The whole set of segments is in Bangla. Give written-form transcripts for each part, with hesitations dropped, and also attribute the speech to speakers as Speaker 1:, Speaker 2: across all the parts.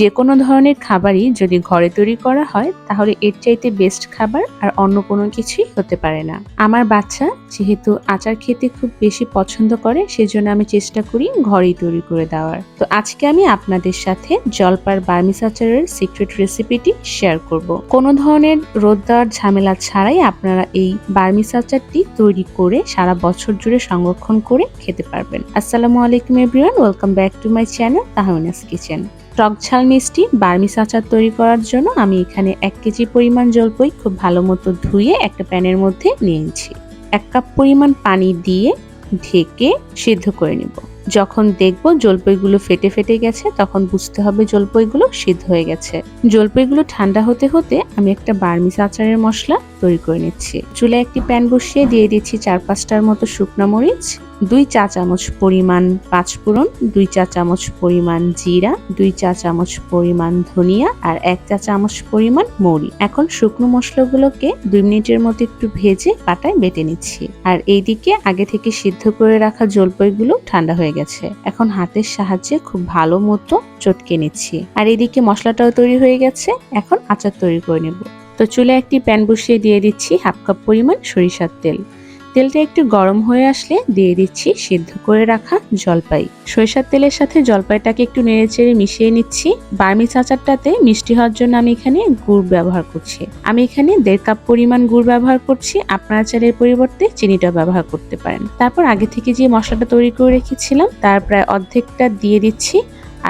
Speaker 1: যে কোনো ধরনের খাবারই যদি ঘরে তৈরি করা হয় তাহলে এর চাইতে বেস্ট খাবার আর অন্য কোনো কিছুই হতে পারে না। আমার বাচ্চা যেহেতু আচার খেতে খুব বেশি পছন্দ করে, সেজন্য আমি চেষ্টা করি ঘরেই তৈরি করে দেওয়ার। তো আজকে আমি আপনাদের সাথে জলপাইয়ের বার্মিজ আচারের সিক্রেট রেসিপিটি শেয়ার করব। কোনো ধরনের রোদ দেওয়ার ঝামেলা ছাড়াই আপনারা এই বার্মিজ আচারটি তৈরি করে সারা বছর জুড়ে সংরক্ষণ করে খেতে পারবেন। আসসালামু আলাইকুম everyone, welcome back to my channel Tahmina's kitchen. টক ঝাল মিষ্টি বার্মিজ আচার তৈরি করার জন্য আমি এখানে 1 কেজি পরিমাণ জলপাই খুব ভালো মতো ধুয়ে একটা প্যানের মধ্যে নিয়েছি। 1 কাপ পরিমাণ পানি দিয়ে ঢেকে সিদ্ধ করে নেব। যখন দেখব জলপাইগুলো ফেটে ফেটে গেছে তখন বুঝতে হবে জলপাইগুলো সিদ্ধ হয়ে গেছে। জলপাইগুলো ঠান্ডা হতে হতে আমি একটা বার্মিজ আচারের মশলা তৈরি করে নিচ্ছি। চুলায় একটি প্যান বসিয়ে দিয়ে দিচ্ছি 4-5টার মতো শুকনো মরিচ, 2 চা চামচ পরিমাণ পাঁচফোড়ন, 2 চা চামচ পরিমাণ জিরা, 2 চা চামচ পরিমাণ ধনিয়া আর 1 চা চামচ পরিমাণ মৌরি। এখন শুকনো মশলাগুলোকে 2 মিনিটের মতো একটু ভেজে পাটায় বেটে নিচ্ছি। আর এইদিকে আগে থেকে সিদ্ধ করে রাখা জলপাইগুলো ঠান্ডা হয়ে গেছে। এখন হাতের সাহায্যে খুব ভালো মতো চটকে নিচ্ছি। আর এইদিকে মশলাটাও তৈরি হয়ে গেছে। এখন আচার তৈরি করে নেব। তো চুলায় একটি প্যান বসিয়ে দিয়ে দিচ্ছি 1/2 কাপ পরিমাণ সরিষার তেল। তেলটা একটু গরম হয়ে আসলে দিয়ে দিচ্ছি সিদ্ধ করে রাখা জলপাই। সরিষার তেলের সাথে জলপাইটাকে একটু নেড়েচেড়ে মিশিয়ে নিচ্ছি। বার্মিজ আচারটাতে মিষ্টি হওয়ার জন্য আমি এখানে গুড় ব্যবহার করছি। আমি এখানে 1.5 কাপ পরিমাণ গুড় ব্যবহার করছি। আপনারা চালের পরিবর্তে চিনিটা ব্যবহার করতে পারেন। তারপর আগে থেকে যে মশলাটা তৈরি করে রেখেছিলাম তার প্রায় অর্ধেকটা দিয়ে দিচ্ছি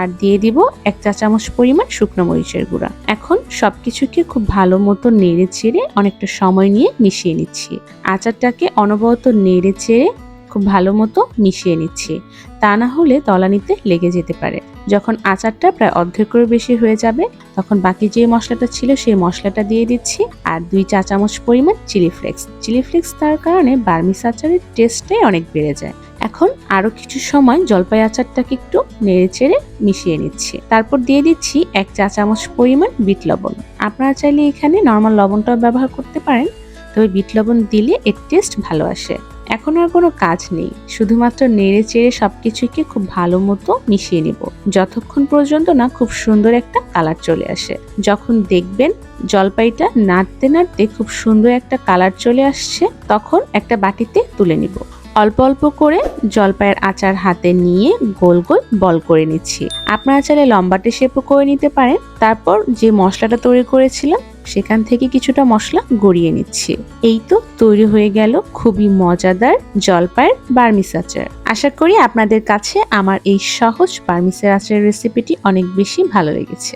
Speaker 1: আর দিয়ে দিব 1 চা চামচ পরিমাণ শুকনো মরিচের গুঁড়া। এখন সবকিছুকে খুব ভালো মতো নেড়ে চেড়ে অনেকটা সময় নিয়ে মিশিয়ে নিচ্ছি। আচারটাকে অনবরত নেড়ে চেড়ে খুব ভালো মতো মিশিয়ে নিচ্ছি, তা না হলে তলানিতে লেগে যেতে পারে। যখন আচারটা প্রায় অর্ধেকের বেশি হয়ে যাবে তখন বাকি যে মশলাটা ছিল সেই মশলাটা দিয়ে দিচ্ছি আর 2 চা চামচ পরিমাণ চিলি ফ্লেক্স। চিলি ফ্লেক্স তার কারণে বার্মিজ আচারের টেস্টটাই অনেক বেড়ে যায়। এখন আরো কিছু সময় জলপাই আচারটাকে একটু নেড়েচেড়ে মিশিয়ে নিচ্ছি। তারপর দিয়ে দিচ্ছি 1 চা চামচ পরিমাণ বিট লবণ। আপনারা চাইলে এখানে নরমাল লবণটাও ব্যবহার করতে পারেন, তবে বিট লবণ দিলে এর টেস্ট ভালো আসে। এখন আর কোনো কাজ নেই, শুধুমাত্র নেড়ে চেড়ে সবকিছুকে খুব ভালো মতো মিশিয়ে নিব যতক্ষণ পর্যন্ত না খুব সুন্দর একটা কালার চলে আসে। যখন দেখবেন জলপাইটা নাড়তে নাড়তে খুব সুন্দর একটা কালার চলে আসছে তখন একটা বাটিতে তুলে নিব। অল্প অল্প করে জলপাইয়ের আচার হাতে নিয়ে গোল গোল বল করে নিচ্ছি। আপনারা চাইলে লম্বাটে শেপও করে নিতে পারেন। তারপর যে মশলাটা তৈরি করেছিলাম সেখান থেকে কিছুটা মশলা গড়িয়ে নিচ্ছি। এই তো তৈরি হয়ে গেল খুবই মজাদার জলপাইয়ের বার্মিজ আচার। আশা করি আপনাদের কাছে আমার এই সহজ বার্মিজ আচারের রেসিপিটি অনেক বেশি ভালো লেগেছে।